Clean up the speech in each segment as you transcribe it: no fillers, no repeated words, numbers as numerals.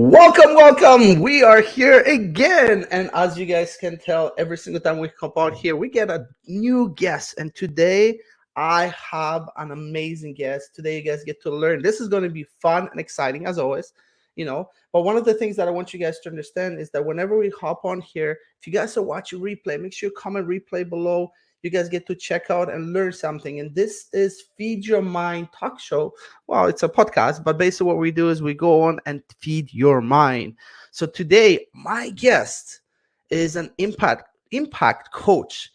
Welcome, welcome. We are here again. And as you guys can tell, every single time we come out here, we get a new guest. And today I have an amazing guest. Today you guys get to learn. This is going to be fun and exciting as always, But one of the things that I want you guys to understand is that whenever we hop on here, if you guys are watching replay, make sure you comment replay below. You guys get to check out and learn something. And this is Feed Your Mind Talk Show. Well, it's a podcast, but basically what we do is we go on and feed your mind. So today, my guest is an impact coach,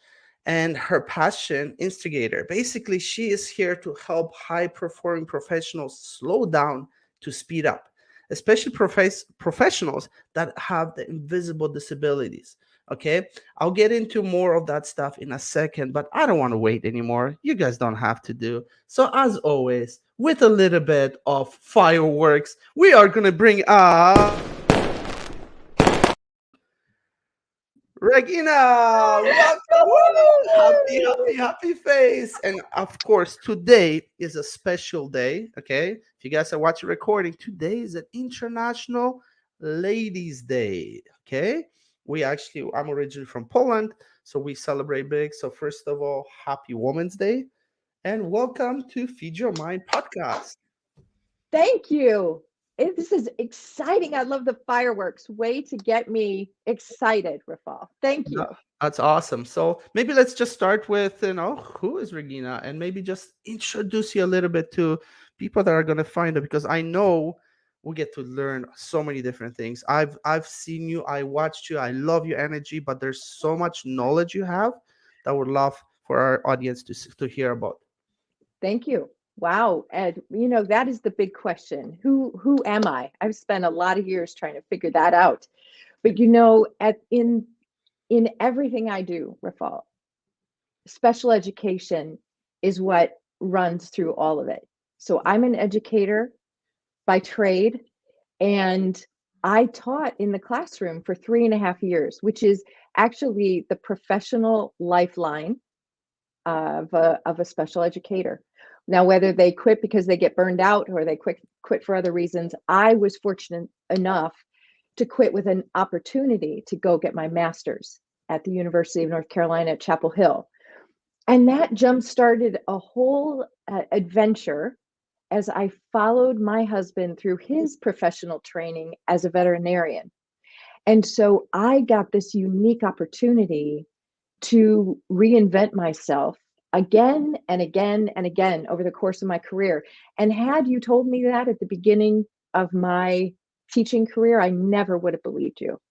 and her passion, Instigator. Basically, she is here to help high-performing professionals slow down to speed up, especially professionals that have the invisible disabilities. Okay, I'll get into more of that stuff in a second, but I don't want to wait anymore. You guys don't have to do. So as always, with a little bit of fireworks, we are going to bring up Regina. Welcome. Happy face. And of course, today is a special day. Okay, if you guys are watching recording, today is an International Ladies Day. Okay, I'm originally from Poland, so we celebrate big. So first of all, happy Women's Day, and welcome to Feed Your Mind podcast. Thank you. This is exciting. I love the fireworks. Way to get me excited, Rafal. Thank you. That's awesome. So maybe let's just start with, who is Regina, and maybe just introduce you a little bit to people that are going to find her, because I know we get to learn so many different things. I've seen you, I watched you, I love your energy, but there's so much knowledge you have that I would love for our audience to hear about. Thank you. Wow, Ed, that is the big question. Who am I? I've spent a lot of years trying to figure that out. But in everything I do, Rafal, special education is what runs through all of it. So I'm an educator by trade, and I taught in the classroom for 3.5 years, which is actually the professional lifeline of a special educator. Now, whether they quit because they get burned out or they quit for other reasons, I was fortunate enough to quit with an opportunity to go get my master's at the University of North Carolina at Chapel Hill. And that jump-started a whole adventure as I followed my husband through his professional training as a veterinarian. And so I got this unique opportunity to reinvent myself again and again and again over the course of my career. And had you told me that at the beginning of my teaching career, I never would have believed you,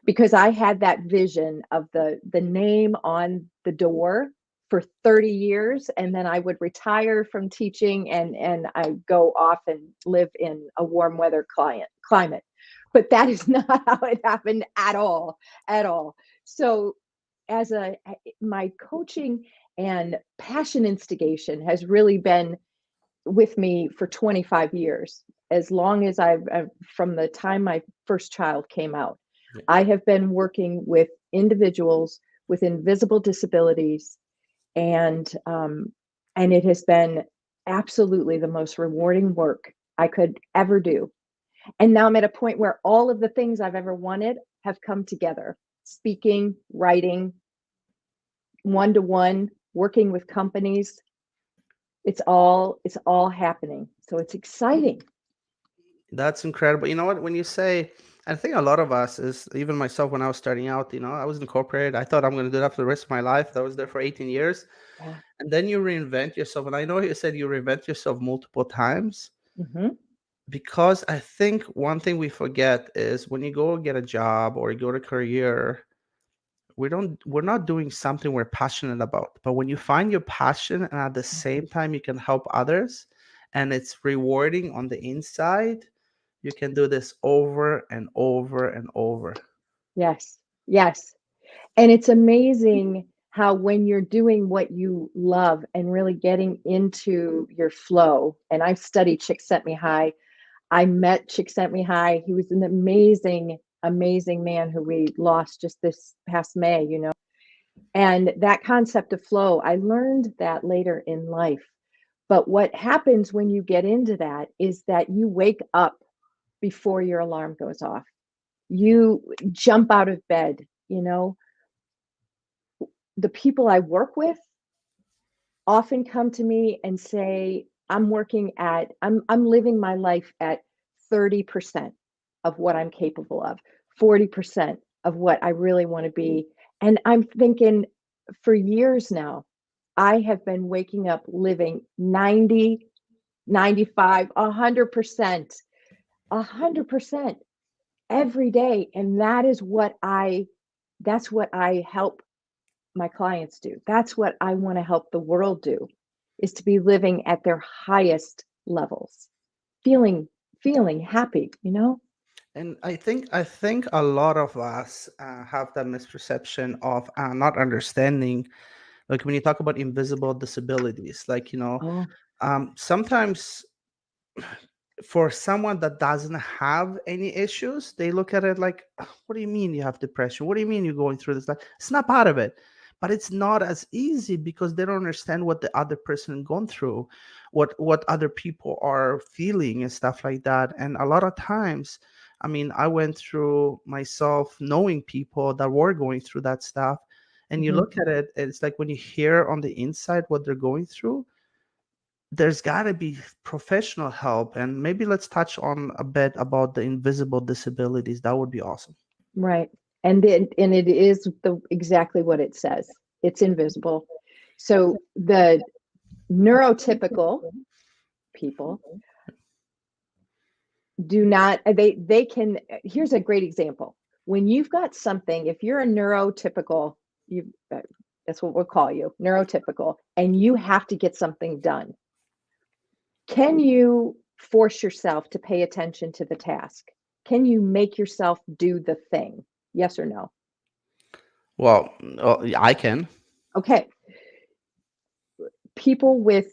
because I had that vision of the name on the door for 30 years, and then I would retire from teaching and I go off and live in a warm weather climate. But that is not how it happened at all. So my coaching and passion instigation has really been with me for 25 years, as long as from the time my first child came out. Yeah. I have been working with individuals with invisible disabilities, and it has been absolutely the most rewarding work I could ever do. And now I'm at a point where all of the things I've ever wanted have come together: speaking, writing, one-to-one, working with companies. It's all happening. So it's exciting. That's incredible. You know what? When you say, I think a lot of us, even myself, when I was starting out, I was incorporated. I thought I'm going to do that for the rest of my life. I was there for 18 years. Yeah. And then you reinvent yourself. And I know you said you reinvent yourself multiple times. Mm-hmm. Because I think one thing we forget is when you go get a job or you go to career, we're not doing something we're passionate about. But when you find your passion and at the same time you can help others and it's rewarding on the inside, you can do this over and over and over. Yes. And it's amazing how when you're doing what you love and really getting into your flow, and I've studied Csikszentmihalyi. I met Csikszentmihalyi. He was an amazing man who we lost just this past May, And that concept of flow, I learned that later in life. But what happens when you get into that is that you wake up before your alarm goes off. You jump out of bed, you know. The people I work with often come to me and say, I'm living my life at 30% of what I'm capable of, 40% of what I really want to be. And I'm thinking, for years now, I have been waking up living 90, 95, 100%, 100% every day. And that's what I help my clients do. That's what I want to help the world do, is to be living at their highest levels, feeling happy, you know? And I think a lot of us have that misperception of not understanding. Like when you talk about invisible disabilities, like Oh, sometimes for someone that doesn't have any issues, they look at it like, "Ugh, what do you mean you have depression? What do you mean you're going through this?" Like, it's not part of it. But it's not as easy because they don't understand what the other person gone through, what other people are feeling and stuff like that. And a lot of times, I mean, I went through myself knowing people that were going through that stuff. And you mhm. look at it, it's like when you hear on the inside what they're going through, there's got to be professional help. And maybe let's touch on a bit about the invisible disabilities. That would be awesome. Right. And it is exactly what it says. It's invisible. So the neurotypical people do not, they can, here's a great example. When you've got something, if you're a neurotypical, you that's what we'll call you, neurotypical, and you have to get something done, can you force yourself to pay attention to the task? Can you make yourself do the thing? Yes or no? Well, I can. Okay. People with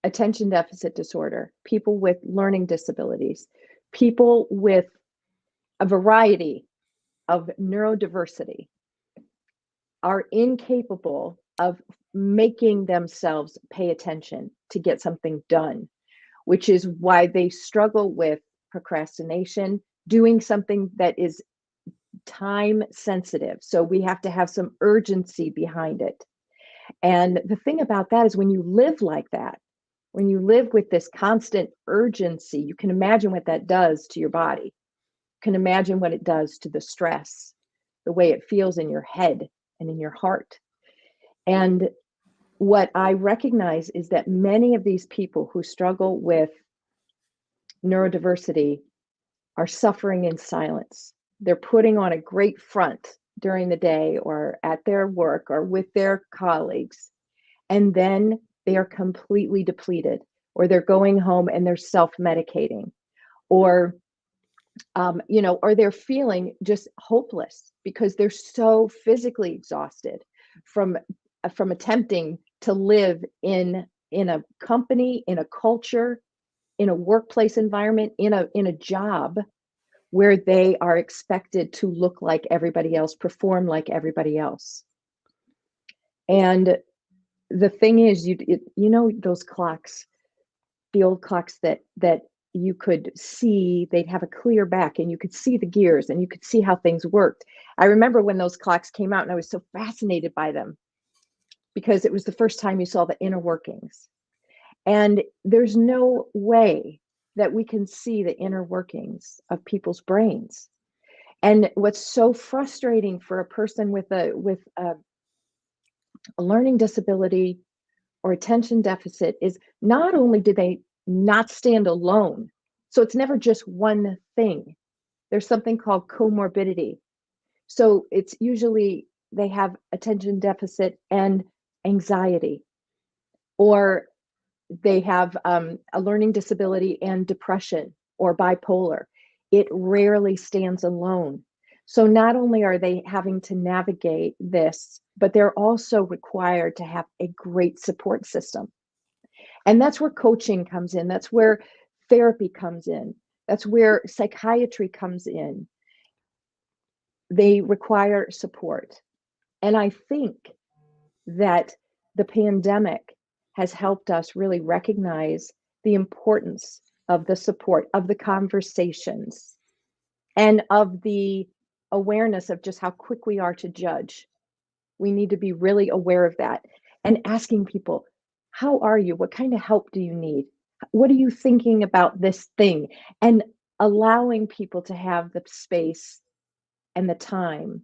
attention deficit disorder, people with learning disabilities, people with a variety of neurodiversity are incapable of making themselves pay attention to get something done, which is why they struggle with procrastination, doing something that is time sensitive. So we have to have some urgency behind it. And the thing about that is when you live like that, when you live with this constant urgency, you can imagine what that does to your body. You can imagine what it does to the stress, the way it feels in your head and in your heart. And what I recognize is that many of these people who struggle with neurodiversity are suffering in silence. They're putting on a great front during the day or at their work or with their colleagues. And then they are completely depleted, or they're going home and they're self-medicating, or or they're feeling just hopeless because they're so physically exhausted from attempting to live in a company, in a culture, in a workplace environment, in a job where they are expected to look like everybody else, perform like everybody else. And the thing is, you know those clocks, the old clocks that you could see, they'd have a clear back and you could see the gears and you could see how things worked. I remember when those clocks came out and I was so fascinated by them because it was the first time you saw the inner workings. And there's no way that we can see the inner workings of people's brains. And what's so frustrating for a person with a learning disability or attention deficit is not only do they not stand alone, so it's never just one thing. There's something called comorbidity. So it's usually they have attention deficit and anxiety, or they have a learning disability and depression or bipolar. It rarely stands alone. So not only are they having to navigate this, but they're also required to have a great support system. And that's where coaching comes in. That's where therapy comes in. That's where psychiatry comes in. They require support. And I think that the pandemic has helped us really recognize the importance of the support, of the conversations, and of the awareness of just how quick we are to judge. We need to be really aware of that and asking people, how are you? What kind of help do you need? What are you thinking about this thing? And allowing people to have the space and the time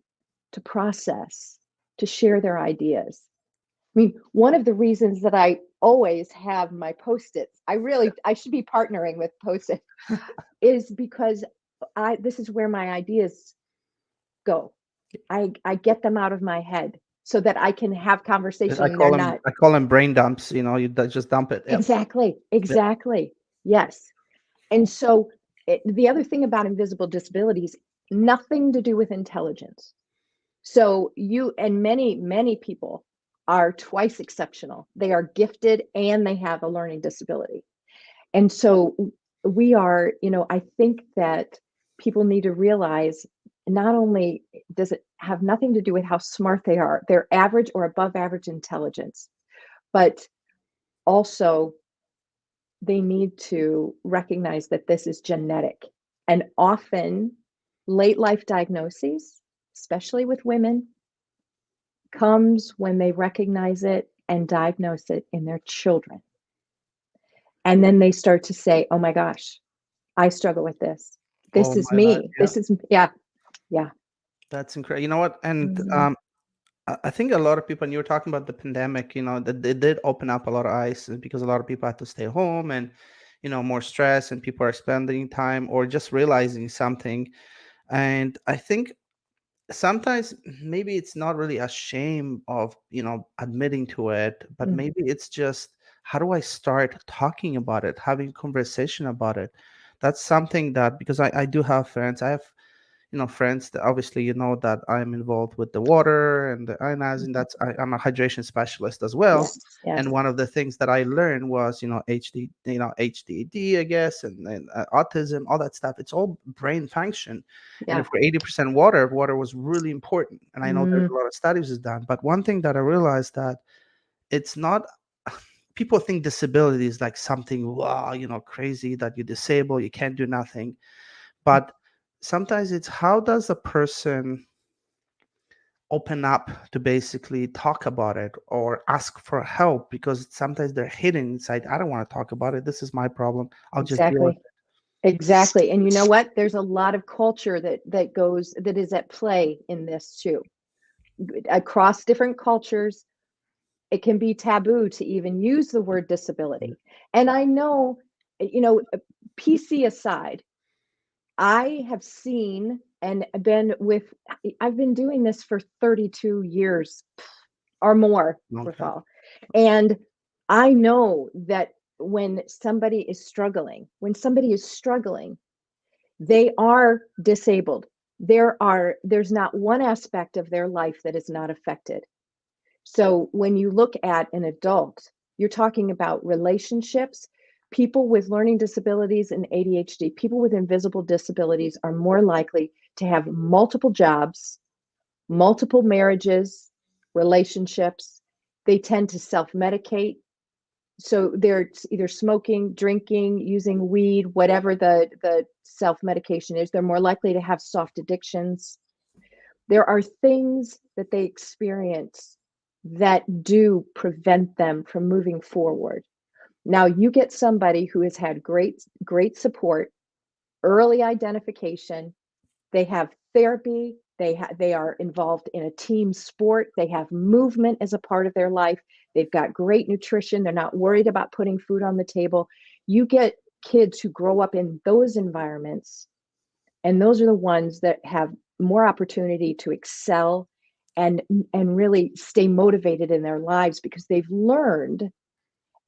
to process, to share their ideas. I mean, one of the reasons that I always have my Post-its, I should be partnering with Post-it, is because this is where my ideas go. I get them out of my head so that I can have conversation and they're not. I call them brain dumps. You know, just dump it. Yep. Exactly, Yep. exactly. Yes. And so the other thing about invisible disabilities, nothing to do with intelligence. So you and many people are twice exceptional. They are gifted and they have a learning disability. And so we are, I think that people need to realize not only does it have nothing to do with how smart they are, they're average or above average intelligence, but also they need to recognize that this is genetic. And often late life diagnoses, especially with women, comes when they recognize it and diagnose it in their children. And then they start to say, oh my gosh, I struggle with this. This Oh is my God. me. Yeah. This is, yeah, yeah. That's incredible. You know what? And Mhm. I think a lot of people, and you were talking about the pandemic, you know, that it did open up a lot of eyes because a lot of people had to stay home and, you know, more stress and people are spending time or just realizing something. And I think sometimes maybe it's not really a shame of, you know, admitting to it, but Mm, maybe it's just how do I start talking about it, having conversation about it. That's something that because I do have friends. I have, you know, friends that obviously you know that I'm involved with the water and the ionizing. mhm. I'm a hydration specialist as well. Yes, yes, And one of the things that I learned was, you know, HDD, I guess, and autism, all that stuff. It's all brain function. And yeah. if we're 80% water, water was really important. And I know there's Mm, a lot of studies is done. But one thing that I realized that it's not people think disability is like something wow, you know, crazy that you're disabled, you can't do nothing. But sometimes it's how does a person open up to basically talk about it or ask for help because sometimes they're hidden inside. I don't want to talk about it. This is my problem. I'll just deal with exactly. Exactly. And you know what? There's a lot of culture that is at play in this too. Across different cultures, it can be taboo to even use the word it. disability. And I know, you know, PC aside, I have seen and I've been doing this for 32 years or more, Okay. Rafal. And I know that when somebody is struggling, they are disabled. There's not one aspect of their life that is not affected. So when you look at an adult, you're talking about relationships. People with learning disabilities and ADHD, people with invisible disabilities are more likely to have multiple jobs, multiple marriages, relationships. They tend to self-medicate. So they're either smoking, drinking, using weed, whatever the self-medication is. They're more likely to have soft addictions. There are things that they experience that do prevent them from moving forward. Now, you get somebody who has had great support, early identification, they have therapy, they are involved in a team sport, they have movement as a part of their life, they've got great nutrition, they're not worried about putting food on the table. You get kids who grow up in those environments, and those are the ones that have more opportunity to excel and really stay motivated in their lives because they've learned.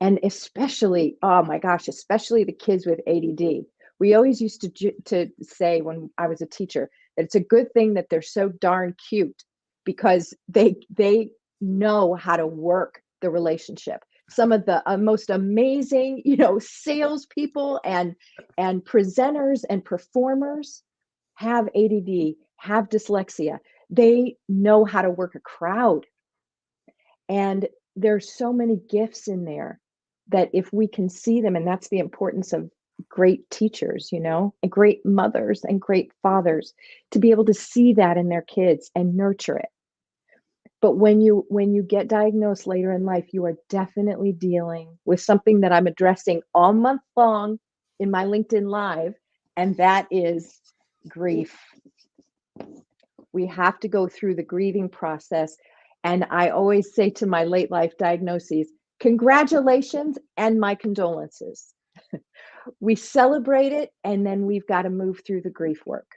And especially, oh my gosh, especially the kids with ADD. We always used to say when I was a teacher that it's a good thing that they're so darn cute because they know how to work the relationship. Some of the most amazing, salespeople and presenters and performers have ADD, have dyslexia. They know how to work a crowd, and there's so many gifts in there that if we can see them, and that's the importance of great teachers, and great mothers and great fathers, to be able to see that in their kids and nurture it. But when you get diagnosed later in life, you are definitely dealing with something that I'm addressing all month long in my LinkedIn Live, and that is grief. We have to go through the grieving process. And I always say to my late life diagnoses, congratulations and my condolences. We celebrate it, and then we've got to move through the grief work.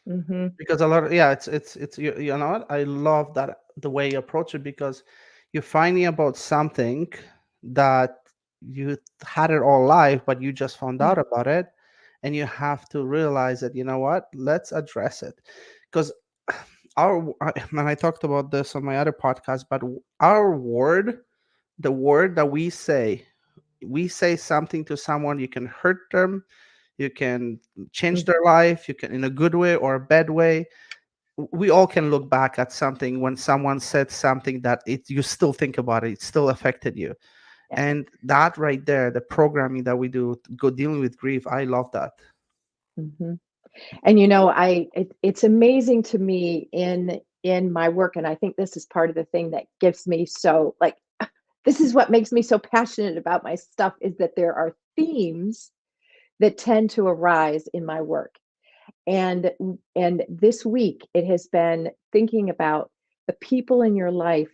Mm-hmm. Because a lot of, yeah, it's you know what, I love that the way you approach it, because you're finding about something that you had it all life, but you just found out about it, and you have to realize that, you know what, let's address it. Because and I talked about this on my other podcast, but our word, the word that we say something to someone, you can hurt them, you can change their life, you can, in a good way or a bad way. We all can look back at something when someone said something that you still think about it, it still affected you. Yeah. And that right there, the programming that we do, go dealing with grief, I love that. Mm-hmm. And it's amazing to me in my work, and I think this is part of the thing that gives me so, like, this is what makes me so passionate about my stuff, is that there are themes that tend to arise in my work. And this week it has been thinking about the people in your life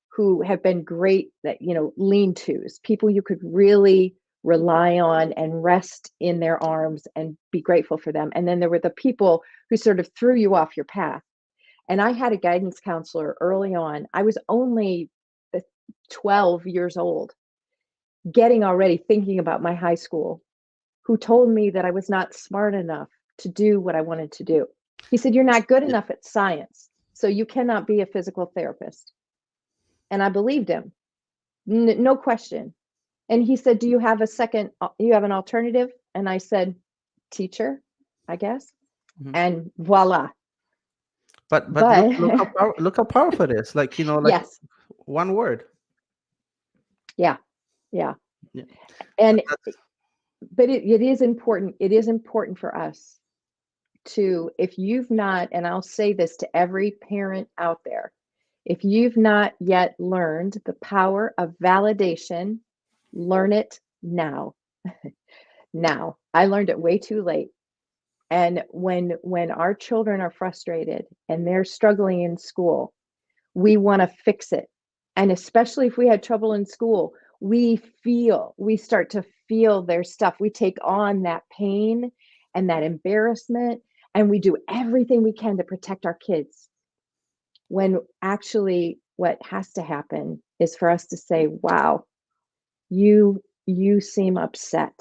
who have been great, that lean-tos, people you could really rely on and rest in their arms and be grateful for them. And then there were the people who sort of threw you off your path. And I had a guidance counselor early on. I was only 12 years old, getting already thinking about my high school, who told me that I was not smart enough to do what I wanted to do. He said, "You're not good Yeah. enough at science, so you cannot be a physical therapist." And I believed him, no question. And he said, "Do you have you have an alternative?" And I said, "Teacher, I guess." Mhm. And voila. But But look how powerful it is. Like, like yes, one word. yeah, yeah. Yeah. And That's but it is important. It is important for us to, if you've not, and I'll say this to every parent out there, if you've not yet learned the power of validation, learn it now. Now. I learned it way too late. And when our children are frustrated and they're struggling in school, we want to fix it. And especially if we had trouble in school, we start to feel their stuff. We take on that pain and that embarrassment, and we do everything we can to protect our kids. When actually what has to happen is for us to say, "Wow, you seem upset."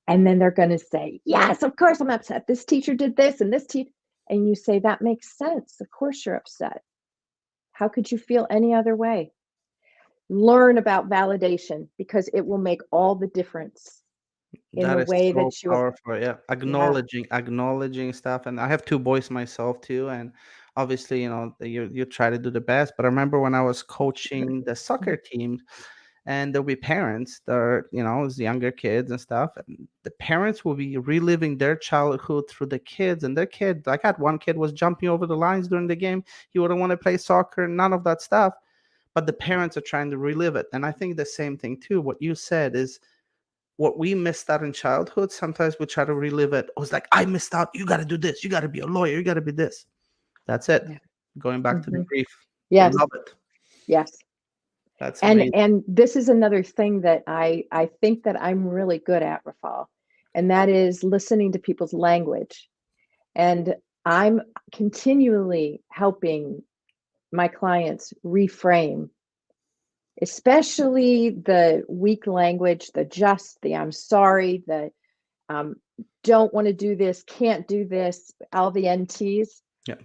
And then they're going to say, "Yes, of course I'm upset. This teacher did this and this teacher." And you say, "That makes sense. Of course you're upset. How could you feel any other way?" Learn about validation, because it will make all the difference in that the is way so that you. powerful. Yeah, Yeah. acknowledging stuff. And I have two boys myself too, and obviously, you try to do the best. But I remember when I was coaching the soccer team, and there'll be parents that are, it's younger kids and stuff, and the parents will be reliving their childhood through the kids, and their kid, like, I had one kid was jumping over the lines during the game. He wouldn't want to play soccer, none of that stuff, but the parents are trying to relive it. And I think the same thing too, what you said is, what we missed out in childhood, sometimes we try to relive it. Oh, it's like, I missed out, you got to do this, you got to be a lawyer, you got to be this. That's it. Yeah. Going back to the Hmm. grief. Yes. Love it. Yes. That's And amazing. this is another thing that I think that I'm really good at, Rafal, and that is listening to people's language. And I'm continually helping my clients reframe, especially the weak language, the "I'm sorry," the um, "don't want to do this," "can't do this," all the NTs. Yeah.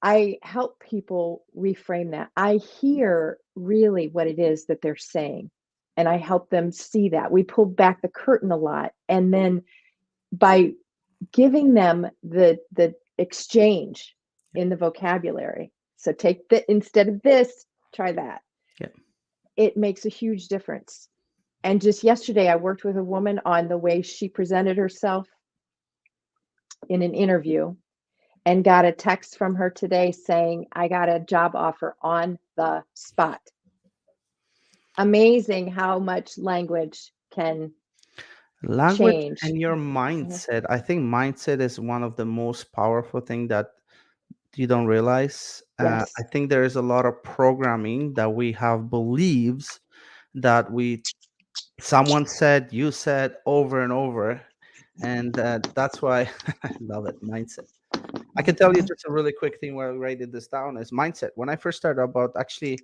I help people reframe that. I hear really what it is that they're saying, and I help them see that. We pull back the curtain a lot, and then by giving them the exchange in the vocabulary. So take the, instead of this, try that. Yeah. It makes a huge difference. And just yesterday, I worked with a woman on the way she presented herself in an interview, and got a text from her today saying, I got a job offer on the spot. Amazing how much language can Language change. and your mindset. I think mindset is one of the most powerful thing that you don't realize. I Yes. think there is a lot of programming that we have beliefs that we someone said, you said over and over, and that's why I love it. Mindset. I can tell you Mhm. just a really quick thing where I wrote this down is mindset. When I first started about actually,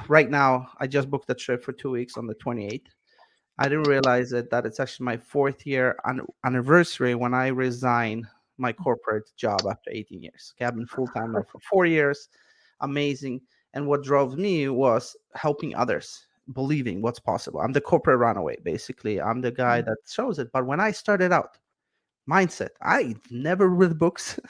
right now, I just booked a trip for 2 weeks on the 28th. I didn't realize that it's actually my fourth year anniversary when I resigned my corporate job after 18 years. Okay, I've been full time now for 4 years. Amazing. And what drove me was helping others, believing what's possible. I'm the corporate runaway, basically. I'm the guy that shows it. But when I started out, mindset, I never read books.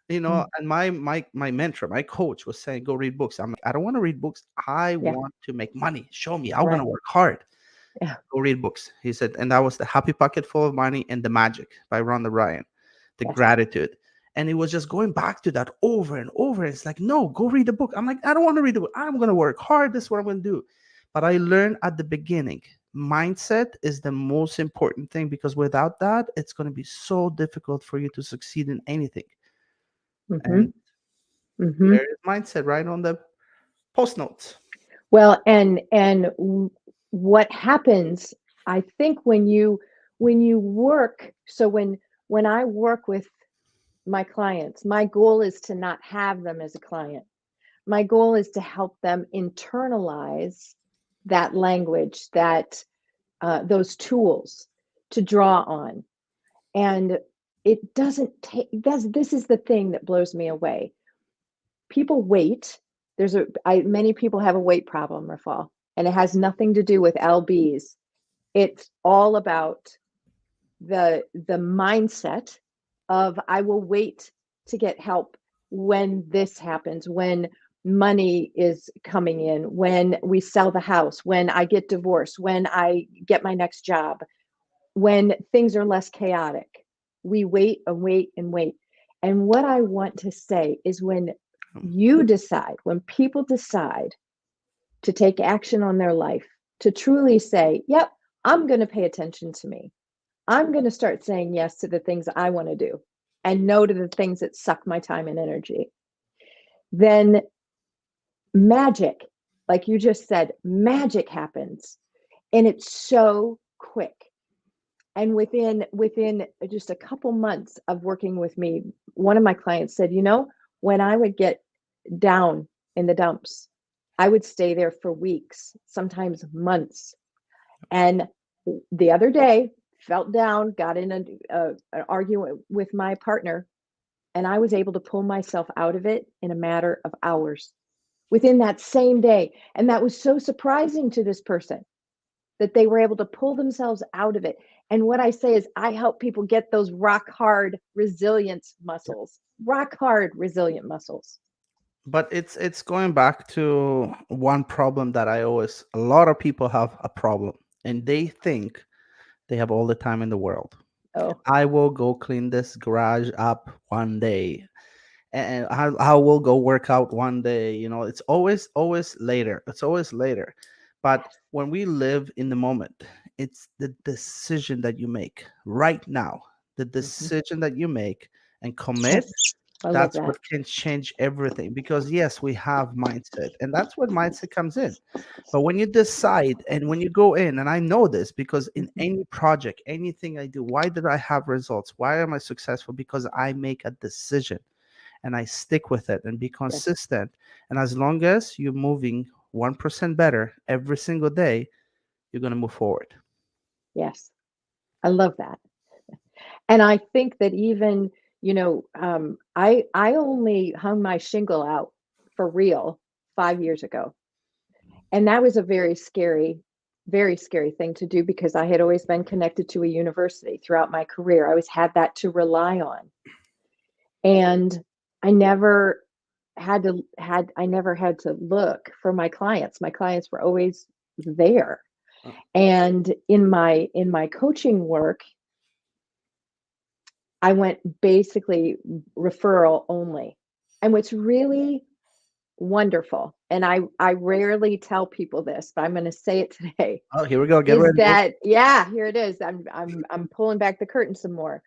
Mhm. And my mentor, my coach was saying, go read books. I'm like, I don't want to read books. I Yeah. want to make money. Show me. I'm gonna Right. work hard. Yeah. Go read books. He said, and that was The Happy Pocket Full of Money and The Magic by Rhonda Ryan, The Yes. Gratitude. And it was just going back to that over and over. It's like, no, go read the book. I'm like, I don't want to read the book. I'm going to work hard. This is what I'm going to do. But I learned at the beginning, mindset is the most important thing, because without that, it's going to be so difficult for you to succeed in anything. Hmm. And Hmm. there is mindset right on the post notes. Well, what happens, I think, when you work, so when I work with my clients, my goal is to not have them as a client. My goal is to help them internalize that language, that those tools to draw on. And it doesn't take, this is the thing that blows me away. People wait. Many people have a weight problem, Rafal, and it has nothing to do with LBs. It's all about the mindset of I will wait to get help when this happens, when money is coming in, when we sell the house, when I get divorced, when I get my next job, when things are less chaotic. We wait and wait and wait. And what I want to say is when people decide to take action on their life, to truly say, yep, I'm going to pay attention to me. I'm going to start saying yes to the things I want to do and no to the things that suck my time and energy. Then magic, like you just said, magic happens, and it's so quick. And within just a couple months of working with me, one of my clients said, when I would get down in the dumps, I would stay there for weeks, sometimes months. And the other day, felt down, got in an argument with my partner, and I was able to pull myself out of it in a matter of hours within that same day. And that was so surprising to this person that they were able to pull themselves out of it. And what I say is, I help people get those rock hard resilience muscles, rock hard resilient muscles. But it's going back to one problem that a lot of people have a problem, and they think they have all the time in the world. Oh, I will go clean this garage up one day, and I will go work out one day. It's always later. It's always later. But yes. when we live in the moment, it's the decision that you make right now, the Mhm. decision that you make and commit. Yes. I love That's that. what can change everything, because yes, we have mindset, and that's what mindset comes in. But when you decide and when you go in, and I know this because in Mhm. any project, anything I do, why did I have results? Why am I successful? Because I make a decision and I stick with it and be Yes. consistent. And as long as you're moving 1% better every single day, you're going to move forward. Yes. I love that. And I think that even, I only hung my shingle out for real 5 years ago. And that was a very scary thing to do because I had always been connected to a university throughout my career. I always had that to rely on. And I never I never had to look for my clients. My clients were always there. Uh, And in my coaching work, I went basically referral only. And what's really wonderful, and I rarely tell people this, but I'm going to say it today, Oh, here we go. Get is ready. that yeah, here it is. I'm pulling back the curtain some more.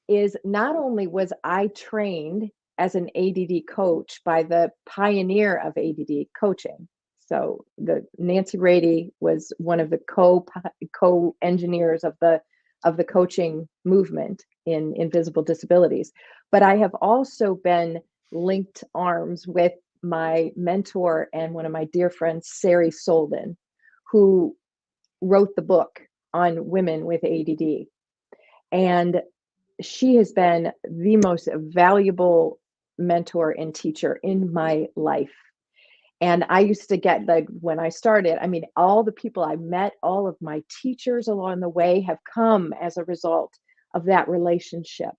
Is not only was I trained as an ADD coach by the pioneer of ADD coaching. So the Nancy Rady was one of the co-engineers of the coaching movement in Invisible Disabilities. But I have also been linked arms with my mentor and one of my dear friends, Sari Solden, who wrote the book on women with ADD. And she has been the most valuable mentor and teacher in my life. And I used to get, like, when I started, I mean, all the people I met, all of my teachers along the way have come as a result of that relationship.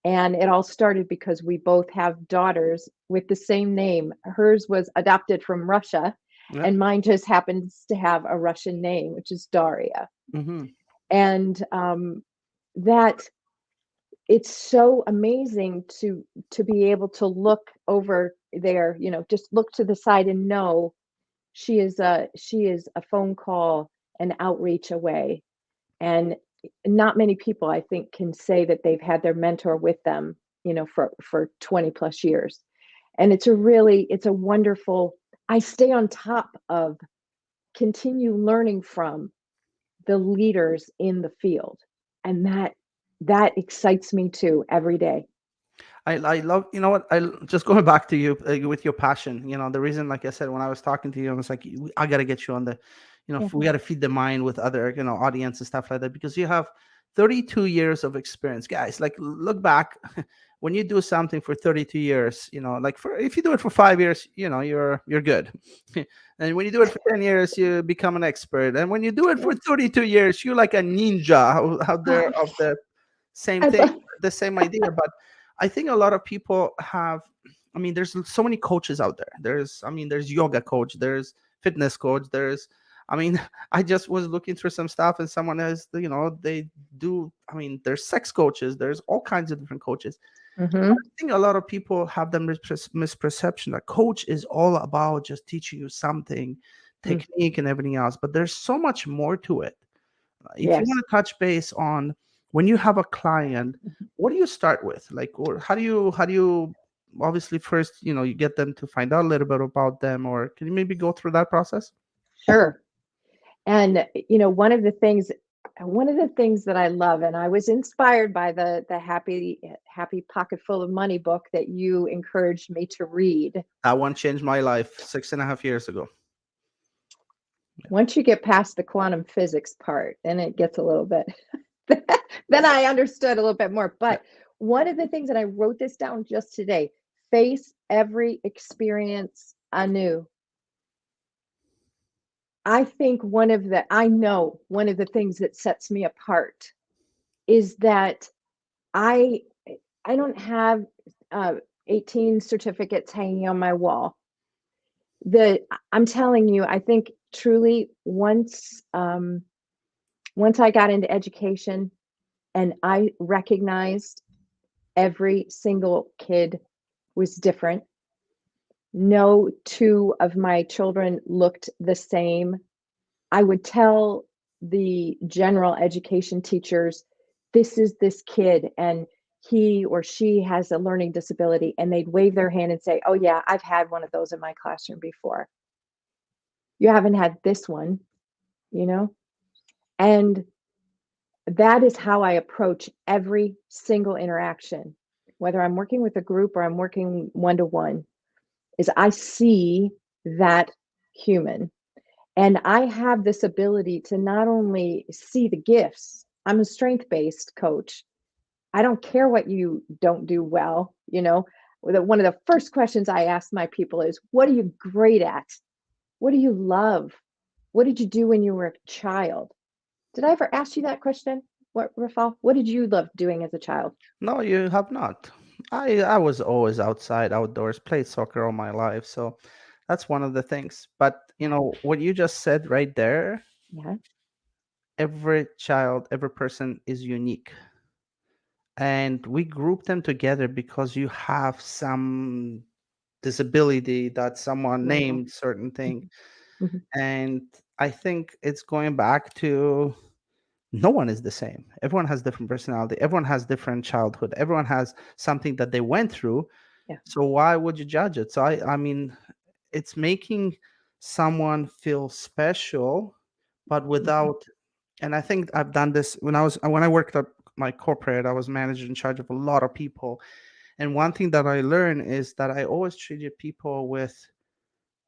And it all started because we both have daughters with the same name. Hers was adopted from Russia, Yeah. and mine just happens to have a Russian name, which is Daria. Mm-hmm. And that it's so amazing to be able to look over there, just look to the side and know she is a phone call, an outreach away. And not many people, I think, can say that they've had their mentor with them, for 20 plus years. And it's a wonderful, I stay on top of, continue learning from the leaders in the field. And that excites me too every day. I love, you know what, just going back to you with your passion, the reason, like I said, when I was talking to you, I was like, I got to get you on the, Yeah. we got to feed the mind with other, audience and stuff like that, because you have 32 years of experience, guys. Like, look back. When you do something for 32 years, like, for if you do it for 5 years, you're good. And when you do it for 10 years, you become an expert. And when you do it Yeah. for 32 years, you're like a ninja out there of the same I thing, love the same idea. But I think a lot of people have, I mean, there's so many coaches out there. There's yoga coach, there's fitness coach, I mean, I just was looking through some stuff, and someone has, they do, there's sex coaches, there's all kinds of different coaches. I Mhm. think a lot of people have the misperception that coach is all about just teaching you something, Mm, technique and everything else, but there's so much more to it. If you want yes. to touch base on when you have a client, what do you start with? Like, or how do you obviously first, you get them to find out a little bit about them, or can you maybe go through that process? Sure. And one of the things that I love, and I was inspired by the Happy Pocket Full of Money book that you encouraged me to read. That one changed my life 6.5 years ago. Once you get past the quantum physics part, then it gets a little bit then I understood a little bit more. Yeah. But one of the things, that I wrote this down just today, face every experience anew. I know one of the things that sets me apart is that I I don't have uh, 18 certificates hanging on my wall. I'm telling you, I think truly, once I got into education and I recognized every single kid was different. No two of my children looked the same. I would tell the general education teachers, this is this kid, and he or she has a learning disability. And they'd wave their hand and say, oh, yeah, I've had one of those in my classroom before. You haven't had this one, you know? And that is how I approach every single interaction, whether I'm working with a group or I'm working one to one, is I see that human. And I have this ability to not only see the gifts, I'm a strength based coach. I don't care what you don't do well. One of the first questions I ask my people is, what are you great at? What do you love? What did you do when you were a child? Did I ever ask you that question? What, Rafal? What did you love doing as a child? No, you have not. I was always outside, outdoors, played soccer all my life, so that's one of the things. But what you just said right there, Yeah. every child, every person is unique. And we group them together because you have some disability that someone Right. named certain thing. Mhm. And I think it's going back to no one is the same. Everyone has different personality. Everyone has different childhood. Everyone has something that they went through. Yeah. So why would you judge it? So I mean, it's making someone feel special, but Mhm. without. And I think I've done this when I worked at my corporate. I was manager in charge of a lot of people, and one thing that I learned is that I always treated people with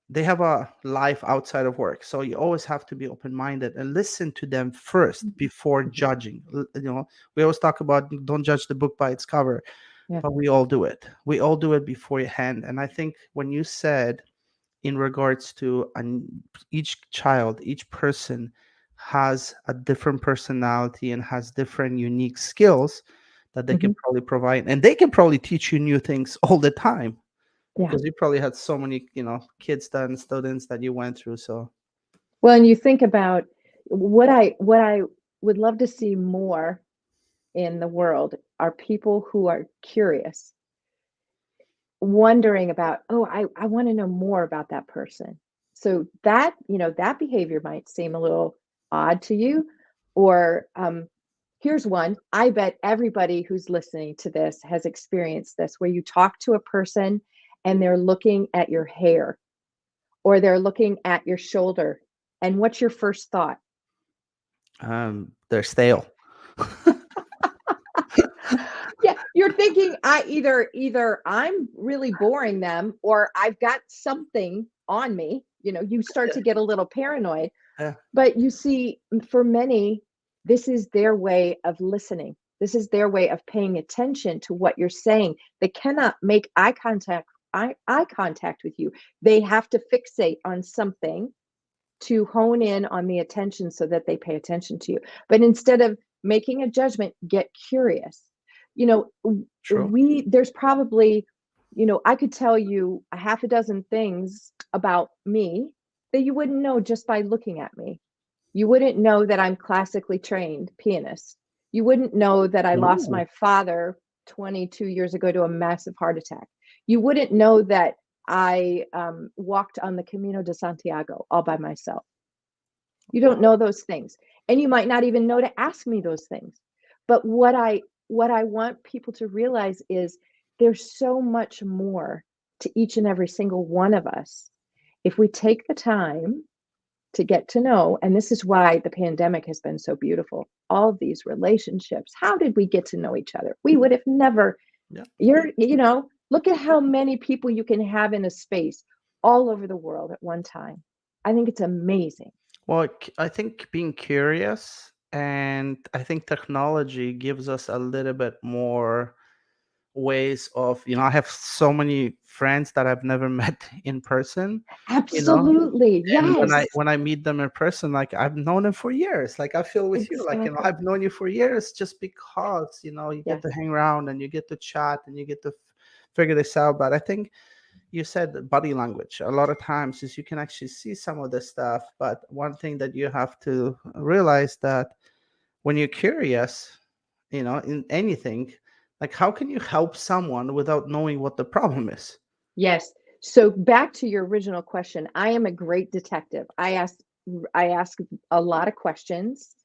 they have a life outside of work, so you always have to be open-minded and listen to them first Mhm. before Mhm. judging. We always talk about don't judge the book by its cover, Yeah. but we all do it beforehand. And I think when you said in regards to each child, each person has a different personality and has different unique skills that they can Mhm. probably provide, and they can probably teach you new things all the time Yeah. because you probably had so many kids and students that you went through. So Well, and you think about what I would love to see more in the world are people who are curious, wondering about, oh, I want to know more about that person. So that, that behavior might seem a little odd to you. Or here's one. I bet everybody who's listening to this has experienced this, where you talk to a person and they're looking at your hair or they're looking at your shoulder. And what's your first thought? they're stale. Yeah, you're thinking either I'm really boring them or I've got something on me. You start to get a little paranoid. Yeah. But you see, for many, this is their way of listening. This is their way of paying attention to what you're saying. They cannot make eye contact with you. They have to fixate on something to hone in on the attention so that they pay attention to you. But instead of making a judgment, get curious. You know, True. there's probably, I could tell you a half a dozen things about me that you wouldn't know just by looking at me. You wouldn't know that I'm classically trained pianist. You wouldn't know that I lost Ooh. my father 22 years ago to a massive heart attack. You wouldn't know that I walked on the Camino de Santiago all by myself. You don't Wow. know those things, and you might not even know to ask me those things. But what I want people to realize is there's so much more to each and every single one of us if we take the time to get to know. And this is why the pandemic has been so beautiful. All of these relationships, how did we get to know each other? We would have never. Yeah. Look at how many people you can have in a space all over the world at one time. I think it's amazing. Well, I think being curious, and I think technology gives us a little bit more ways of, I have so many friends that I've never met in person, you know, Absolutely. and when I Yes. when I meet them in person, like I've known them for years. Like I feel with you, like, Exactly. I've known you for years just because, you get to Yes. hang around and you get to chat and you get to figure this out. But I think you said body language a lot of times is you can actually see some of this stuff. But one thing that you have to realize that when you're curious, in anything, like how can you help someone without knowing what the problem is? Yes. So back to your original question, I am a great detective. I ask a lot of questions,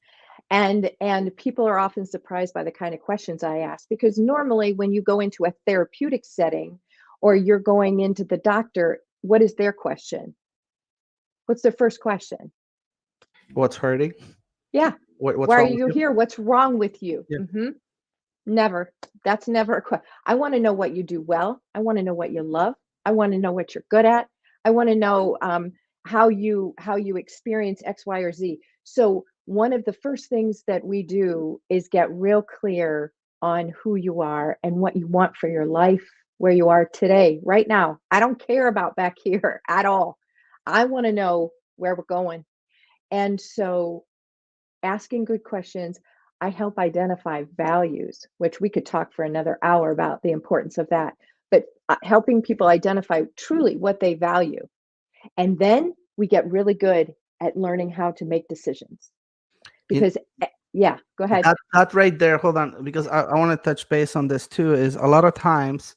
and people are often surprised by the kind of questions I ask, because normally when you go into a therapeutic setting or you're going into the doctor, what is their question? What's their first question? What's hurting? Yeah. What's Why are wrong with you you? here? What's wrong with you? Yeah. Never. That's never a question. I want to know what you do well. I want to know what you love. I want to know what you're good at. I want to know how you experience X, Y, or Z. So one of the first things that we do is get real clear on who you are and what you want for your life, where you are today, right now. I don't care about back here at all. I want to know where we're going. And so asking good questions, I help identify values, which we could talk for another hour about the importance of that. But helping people identify truly what they value. And then we get really good at learning how to make decisions. In, because yeah, go ahead. that right there, hold on, because I want to touch base on this too. Is a lot of times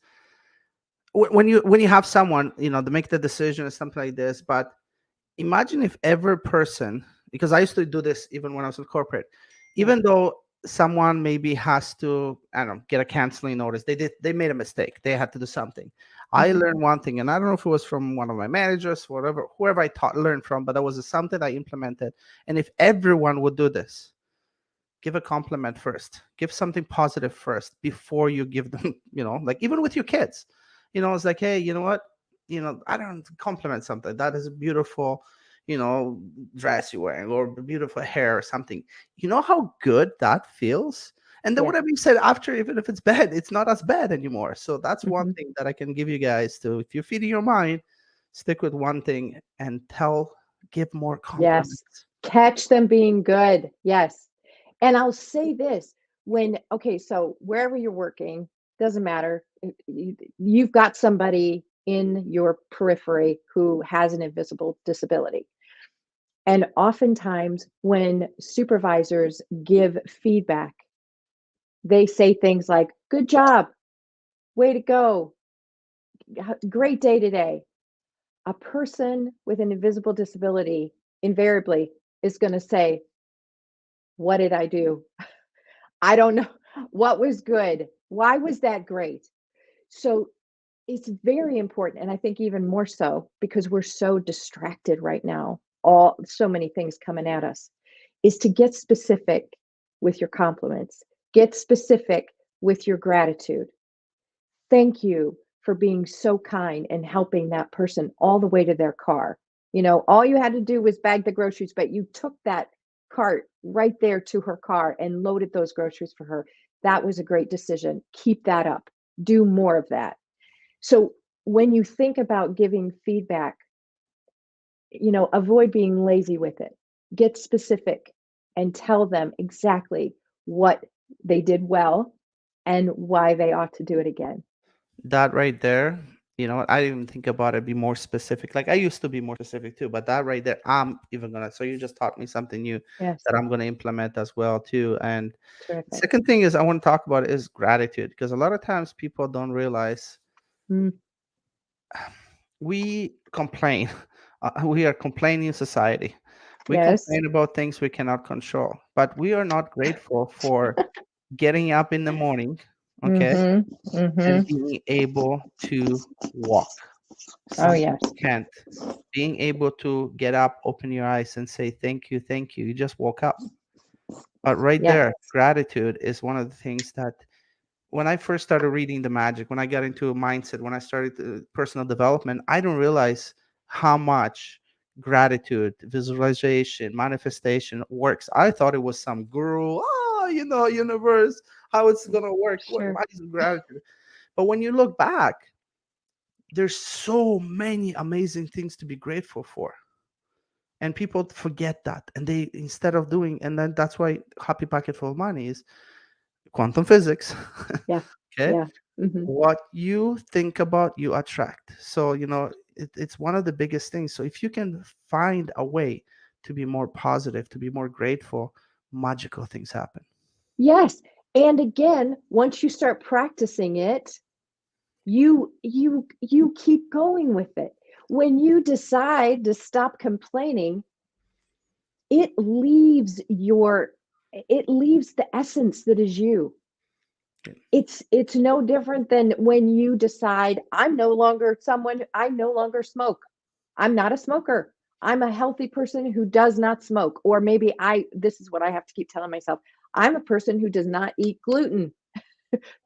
when you have someone, to make the decision or something like this. But imagine if every person, because I used to do this even when I was in corporate, Yeah. even though someone maybe has to, I don't know, get a canceling notice, they made a mistake, they had to do something. I Mhm. learned one thing, and I don't know if it was from one of my managers, whatever, whoever I taught learned from, but that was something I implemented. And if everyone would do this, give a compliment first, give something positive first before you give them, like even with your kids, it's like, hey, you know what, I don't compliment something that is a beautiful, dress you're wearing, or beautiful hair or something. You know how good that feels. And then Yeah. whatever you said after, even if it's bad, it's not as bad anymore. So that's one Mhm. thing that I can give you guys to, if you're feeding your mind, stick with one thing and give more Yes. compliments. Catch them being good. Yes. And I'll say this okay, so wherever you're working, doesn't matter. You've got somebody in your periphery who has an invisible disability. And oftentimes, when supervisors give feedback, they say things like, good job, way to go, great day today. A person with an invisible disability invariably is going to say, what did I do? I don't know. What was good? Why was that great? So it's very important. And I think even more so because we're so distracted right now, so many things coming at us, is to get specific with your compliments, get specific with your gratitude. Thank you for being so kind and helping that person all the way to their car. All you had to do was bag the groceries, but you took that cart right there to her car and loaded those groceries for her. That was a great decision. Keep that up. Do more of that. So when you think about giving feedback, avoid being lazy with it. Get specific and tell them exactly what they did well and why they ought to do it again. That right there, I didn't even think about it, be more specific. Like I used to be more specific too, but that right there, I'm even gonna, so you just taught me something new Yes, that I'm gonna implement as well too. And terrific. second thing is I want to talk about is gratitude, because a lot of times people don't realize Mm, we complain. We are complaining society. We yes. complain about things we cannot control, but we are not grateful for getting up in the morning, okay, Mhm, and mhm. being able to walk. Oh, Some yes. people can't. Being able to get up, open your eyes, and say thank you, thank you. You just woke up. But right Yeah, there, gratitude is one of the things that when I first started reading the magic, when I got into a mindset, when I started personal development, I don't realize how much gratitude, visualization, manifestation works. I thought it was some guru, universe, how it's gonna work. sure. What is gratitude? But when you look back, there's so many amazing things to be grateful for, and people forget that, and they, instead of doing, and then that's why happy pocket full of money is quantum physics. Yeah, Okay, yeah. Mhm. what you think about you attract. So it's one of the biggest things. So if you can find a way to be more positive, to be more grateful, magical things happen. Yes, and again, once you start practicing it, you keep going with it. When you decide to stop complaining, it leaves it leaves the essence that is you. It's no different than when you decide, I no longer smoke. I'm not a smoker. I'm a healthy person who does not smoke. Or maybe this is what I have to keep telling myself. I'm a person who does not eat gluten.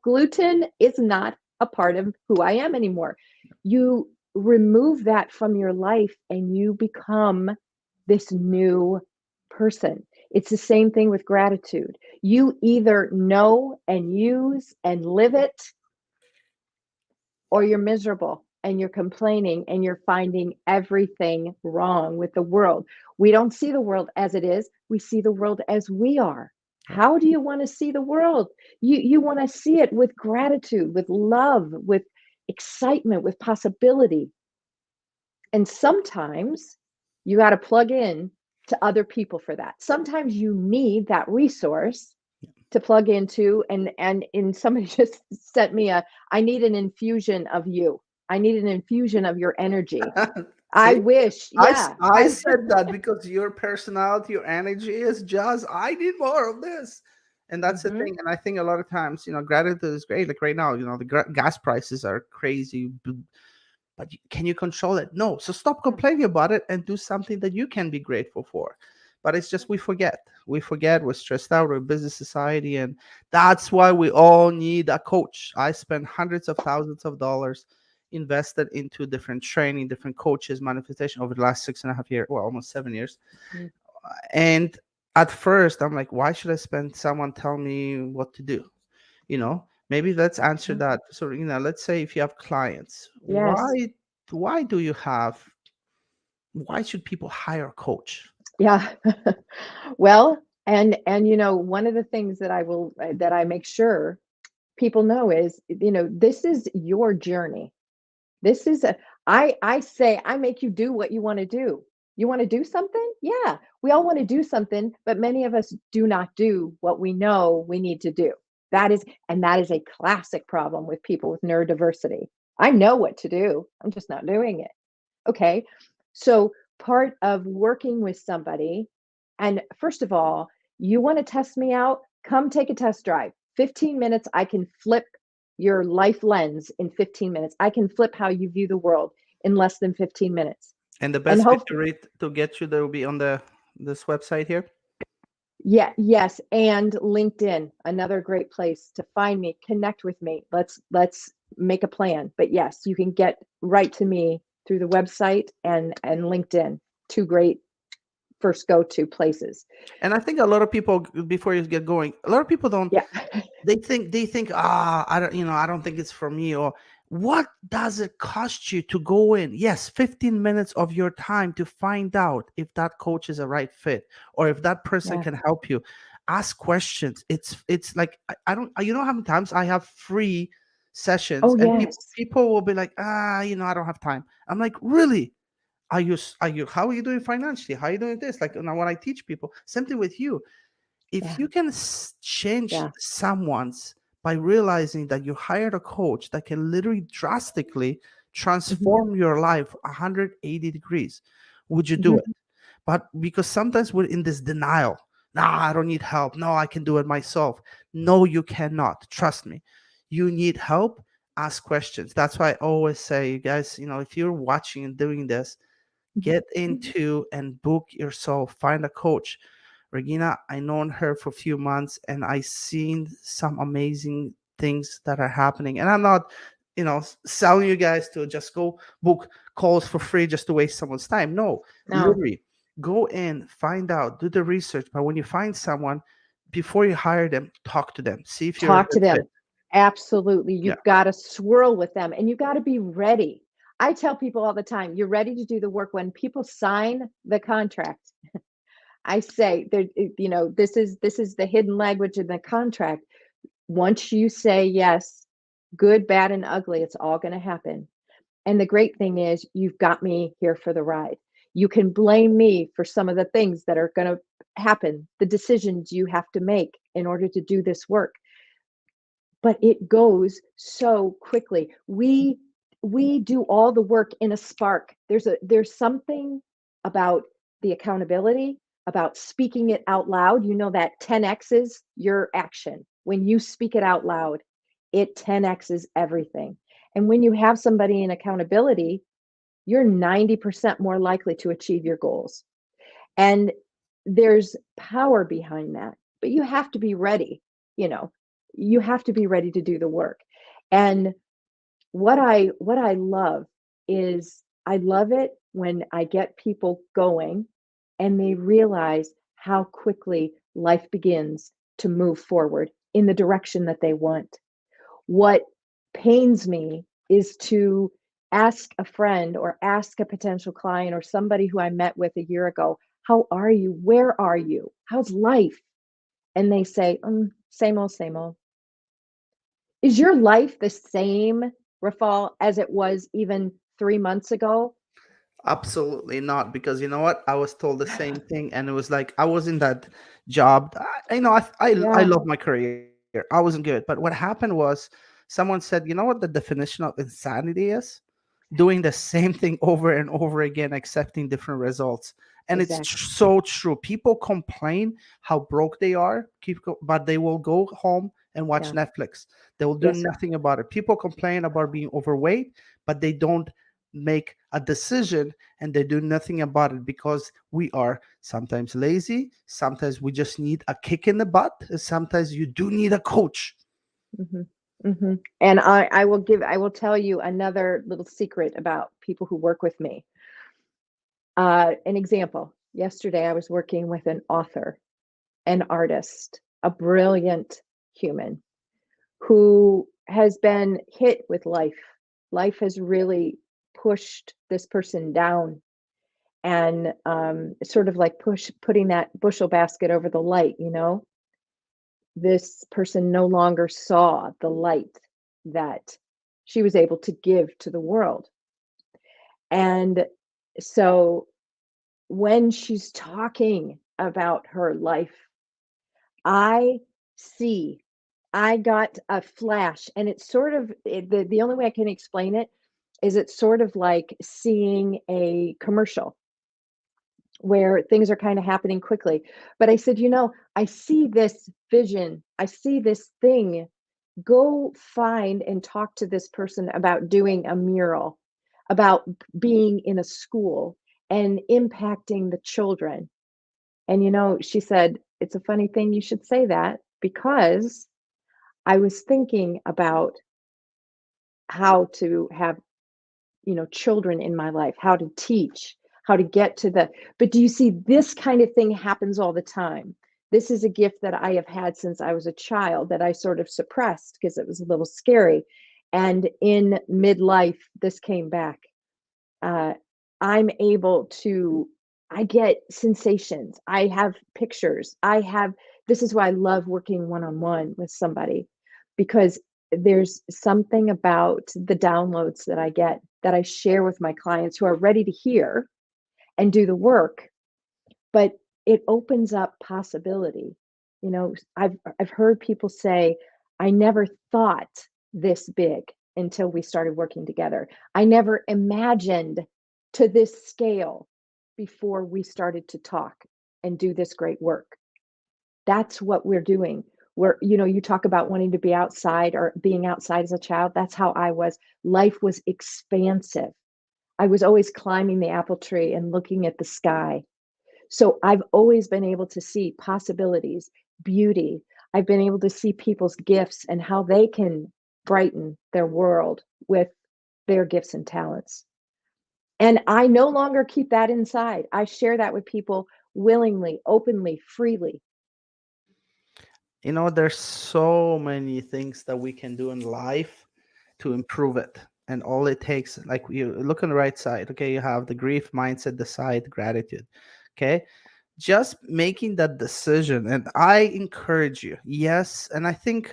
Gluten is not a part of who I am anymore. You remove that from your life and you become this new person. It's the same thing with gratitude. You either know and use and live it, or you're miserable and you're complaining and you're finding everything wrong with the world. We don't see the world as it is, we see the world as we are. Yeah. How do you want to see the world? You want to see it with gratitude, with love, with excitement, with possibility. And sometimes you got to plug in to other people for that. Sometimes you need that resource to plug into, and somebody just sent me I need an infusion of you. I need an infusion of your energy. I See, wish, yeah. I said that because your personality, your energy is just, I need more of this. And that's the Mhm. thing. And I think a lot of times, gratitude is great. Like right now, the gas prices are crazy, but can you control it? No. So stop Yeah. complaining about it and do something that you can be grateful for. But it's just we forget. We forget. We're stressed out. We're a busy society, and that's why we all need a coach. I spent hundreds of thousands of dollars invested into different training, different coaches, manifestation over the last 6.5 years, well, almost 7 years. Mhm. And at first, I'm like, why should I spend someone tell me what to do? Maybe let's answer Mhm. that. So let's say if you have clients, Yes. why do you have why should people hire a coach? Yeah. Well, and one of the things that I make sure people know is, this is your journey. This is a I say I make you do what you want to do. You want to do something? Yeah. We all want to do something, but many of us do not do what we know we need to do. That is a classic problem with people with neurodiversity. I know what to do. I'm just not doing it. Okay. So part of working with somebody, and first of all, you want to test me out? Come take a test drive. 15 minutes, I can flip your life lens in 15 minutes. I can flip how you view the world in less than 15 minutes. And the And best way hope, to read to get you there will be on the this website here. yeah, yes, and LinkedIn, another great place to find me, connect with me. Let's make a plan. But yes, you can get right to me through the website and LinkedIn. Two great first go-to places. And I think a lot of people, before you get going, a lot of people don't, Yeah. they think, I don't think it's for me. Or what does it cost you to go in? Yes, 15 minutes of your time to find out if that coach is a right fit or if that person Yeah. can help you. Ask questions. It's like I don't, how many times I have free sessions Oh, and yes. people will be like, I don't have time. I'm like, really? How are you doing financially? How are you doing this? Like now when I teach people, same thing with you. If Yeah. you can change Yeah. someone's by realizing that you hired a coach that can literally drastically Mhm. transform your life 180 degrees, would you do it? Mhm. But because sometimes we're in this denial. Nah, I don't need help. No, I can do it myself. No, you cannot. Trust me. You need help. Ask questions. That's why I always say, you guys, if you're watching and doing this, get Mhm. into and book yourself, find a coach. Regina, I known her for a few months and I seen some amazing things that are happening. And I'm not, selling you guys to just go book calls for free just to waste someone's time. No, No, literally go in, find out, do the research. But when you find someone, before you hire them, talk to them, see if you're a talk to good fit. them. Absolutely. Yeah. You've got to swirl with them and you got to be ready. I tell people all the time, you're ready to do the work when people sign the contract. I say there, this is the hidden language in the contract. Once you say yes, good, bad, and ugly, it's all going to happen. And the great thing is, you've got me here for the ride. You can blame me for some of the things that are going to happen, the decisions you have to make in order to do this work. But it goes so quickly. We do all the work in a spark. There's something about the accountability, about speaking it out loud. That 10x's your action. When you speak it out loud, it 10x's everything. And when you have somebody in accountability, you're 90% more likely to achieve your goals. And there's power behind that, but you have to be ready. You know, you have to be ready to do the work. And what I love is I love it when I get people going and they realize how quickly life begins to move forward in the direction that they want. What pains me is to ask a friend or ask a potential client or somebody who I met with a year ago, how are you? Where are you? How's life? And they say, same old, same old. Is your life the same, Rafal, as it was even 3 months ago? Absolutely not, because you know what? I was told the same thing, and it was like I was in that job. I Yeah, love my career. I wasn't good, but what happened was someone said, "You know what? The definition of insanity is doing the same thing over and over again, accepting different results." And it's exactly. so true. People complain how broke they are, but they will go home and watch Yeah. Netflix. They will do Yes. nothing about it. People complain about being overweight, but they don't make a decision, and they do nothing about it because we are sometimes lazy, sometimes we just need a kick in the butt, and sometimes you do need a coach. Hmm. Hmm. And I will tell you another little secret about people who work with me. An example. Yesterday, I was working with an author, an artist, a brilliant human who has been hit with life. Life has really pushed this person down and sort of like putting that bushel basket over the light, you know. This person no longer saw the light that she was able to give to the world. And so when she's talking about her life, I see, I got a flash, and it's sort of the only way I can explain it is it's sort of like seeing a commercial where things are kind of happening quickly. But I said, I see this vision, I see this thing. Go find and talk to this person about doing a mural, about being in a school and impacting the children. And she said, it's a funny thing you should say that because I was thinking about how to have, children in my life, how to teach, how to get to but do you see this kind of thing happens all the time? This is a gift that I have had since I was a child that I sort of suppressed because it was a little scary. And in midlife, this came back. uh, I'm able to, I get sensations. I have pictures. This is why I love working one on one with somebody because there's something about the downloads that I get that I share with my clients who are ready to hear and do the work, but it opens up possibility. I've heard people say, I never thought this big until we started working together. I never imagined to this scale before we started to talk and do this great work. That's what we're doing. You talk about wanting to be outside or being outside as a child. That's how I was. Life was expansive. I was always climbing the apple tree and looking at the sky. So I've always been able to see possibilities, beauty. I've been able to see people's gifts and how they can brighten their world with their gifts and talents. And I no longer keep that inside. I share that with people willingly, openly, freely. There's so many things that we can do in life to improve it. And all it takes, like you look on the right side, okay, you have the grief mindset, the side gratitude. Okay. Just making that decision. And I encourage you, yes. And I think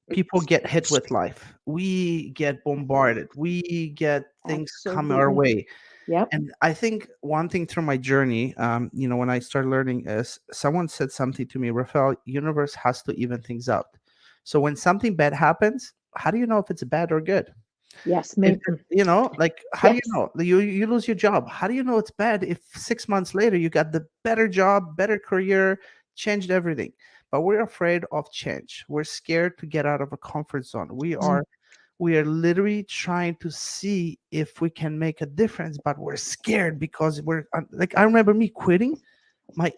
people get hit with life. We get bombarded. We get things come our Absolutely. way. Yep. And I think one thing through my journey, when I started learning, is someone said something to me, Rafal, universe has to even things out. So when something bad happens, how do you know if it's bad or good? Yes. If Maybe. like, how do you Yes. know you lose your job? How do you know it's bad if 6 months later you got the better job, better career, changed everything? But we're afraid of change. We're scared to get out of a comfort zone. We are literally trying to see if we can make a difference, but we're scared because we're like, I remember me quitting my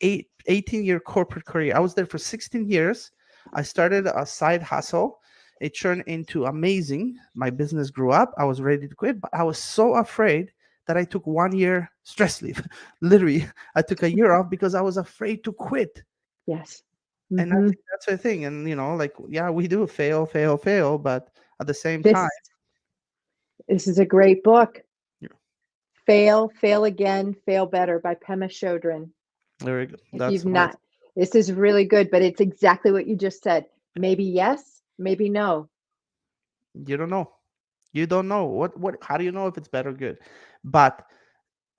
18-year corporate career. I was there for 16 years. I started a side hustle. It turned into amazing. My business grew up. I was ready to quit, but I was so afraid that I took 1 year stress leave. Literally, I took a year off because I was afraid to quit. Yes. And I Hmm. think that's the thing. And like, yeah, we do fail, fail, fail, but at the same time, This this is a great book. yeah, Fail, Fail Again, Fail Better by Pema Chodron. very good. If you've That's amazing. not, this is really good, but it's exactly what you just said. Maybe yes, maybe no. You don't know. You don't know what how do you know if it's bad or good? But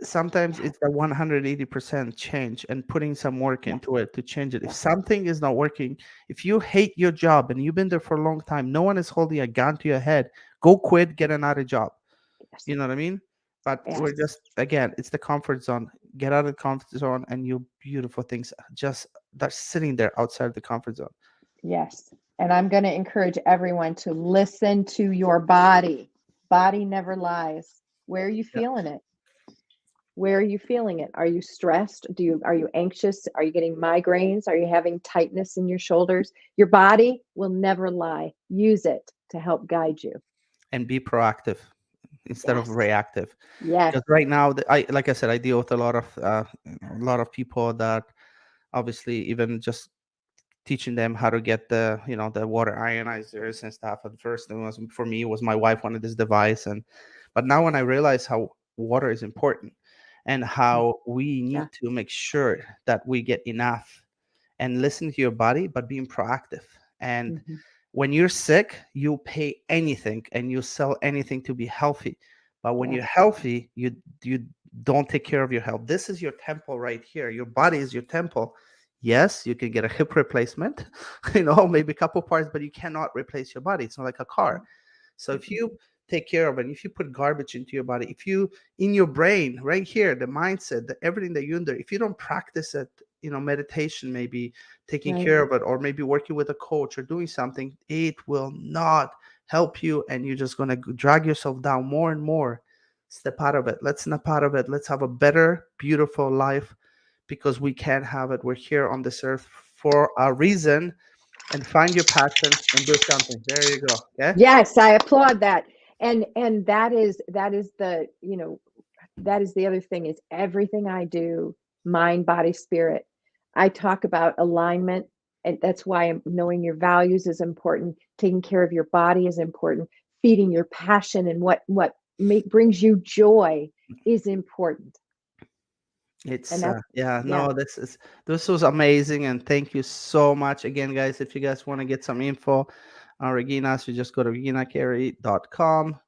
sometimes it's the 180% change and putting some work Yes. into it to change it. If Yes. something is not working, if you hate your job and you've been there for a long time, no one is holding a gun to your head. Go quit, get another job. Yes. You know what I mean? But we're Yes. just, again, it's the comfort zone. Get out of the comfort zone, and you beautiful things just that's sitting there outside the comfort zone. Yes. And I'm going to encourage everyone to listen to your body. Body never lies. Where are you Yeah. feeling it? Where are you feeling it? Are you stressed? Are you anxious? Are you getting migraines? Are you having tightness in your shoulders? Your body will never lie. Use it to help guide you. And be proactive instead of Yes. reactive. Yes. Because right now, I like I said, I deal with a lot of a lot of people that obviously even just teaching them how to get the the water ionizers and stuff. At first, it was for me, it was my wife wanted this device, and but now when I realize how water is important and how we Yeah. need to make sure that we get enough and listen to your body, but being proactive. And Hmm. when you're sick, you pay anything and you sell anything to be healthy. But when Yeah. you're healthy, you don't take care of your health. This is your temple right here. Your body is your temple. Yes, you can get a hip replacement, maybe a couple parts, but you cannot replace your body. It's not like a car. So if you take care of it, if you put garbage into your body, if you in your brain right here, the mindset, everything that you under, if you don't practice it, meditation, maybe taking Right. care of it, or maybe working with a coach or doing something, it will not help you, and you're just gonna drag yourself down more and more. Step out of it. Let's snap out of it. Let's have a better, beautiful life because we can have it. We're here on this earth for a reason, and find your passion and do something. There you go. Okay. Yes, I applaud that. And that is the, that is the other thing is everything I do, mind, body, spirit. I talk about alignment, and that's why knowing your values is important. Taking care of your body is important. Feeding your passion and brings you joy is important. And It's that's yeah, yeah, no, this was amazing, and thank you so much again, guys. If you guys want to get some info on Reginas, you just go to reginacarey.com.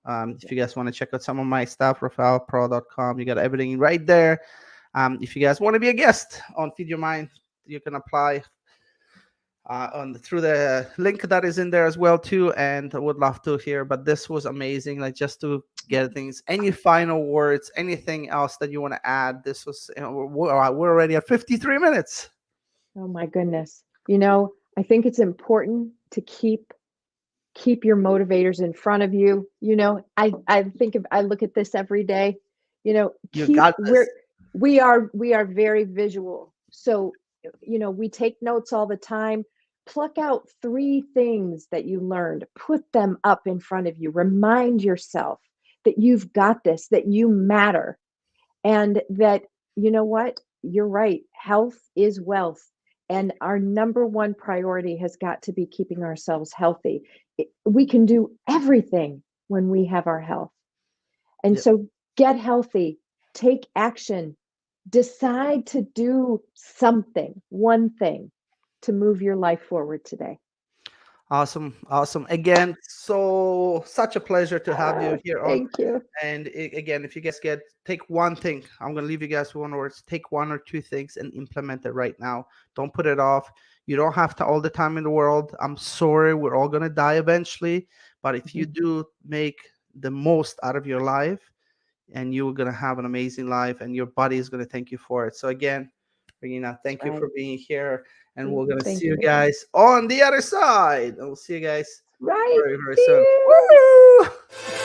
If you guys want to check out some of my stuff, rafalpro.com, you got everything right there. If you guys want to be a guest on Feed Your Mind, you can apply on through the link that is in there as well too, and I would love to hear. But this was amazing, like just to get things. Any final words, anything else that you want to add? This was we're already at 53 minutes. oh my goodness. I think it's important to keep your motivators in front of you. I look at this every day. You Keep got this. we are very visual. So, we take notes all the time. Pluck out 3 things that you learned, put them up in front of you. Remind yourself that you've got this, that you matter, and that, what? You're right. Health is wealth. And our number one priority has got to be keeping ourselves healthy. We can do everything when we have our health. And Yeah. so get healthy, take action, decide to do something, one thing to move your life forward today. Awesome, awesome. Again, such a pleasure to have you Oh, here on. thank you. And again, if you guys take one thing, I'm gonna leave you guys with one words. Take 1 or 2 things and implement it right now. Don't put it off. You don't have to all the time in the world. I'm sorry, we're all gonna die eventually. But if you Mhm. do make the most out of your life, and you're gonna have an amazing life, and your body is gonna thank you for it. So again, Regina, thank you for Right. being here, and we're gonna see Thank you you. guys on the other side. And we'll see you guys Right. very, very See soon. you. Woo!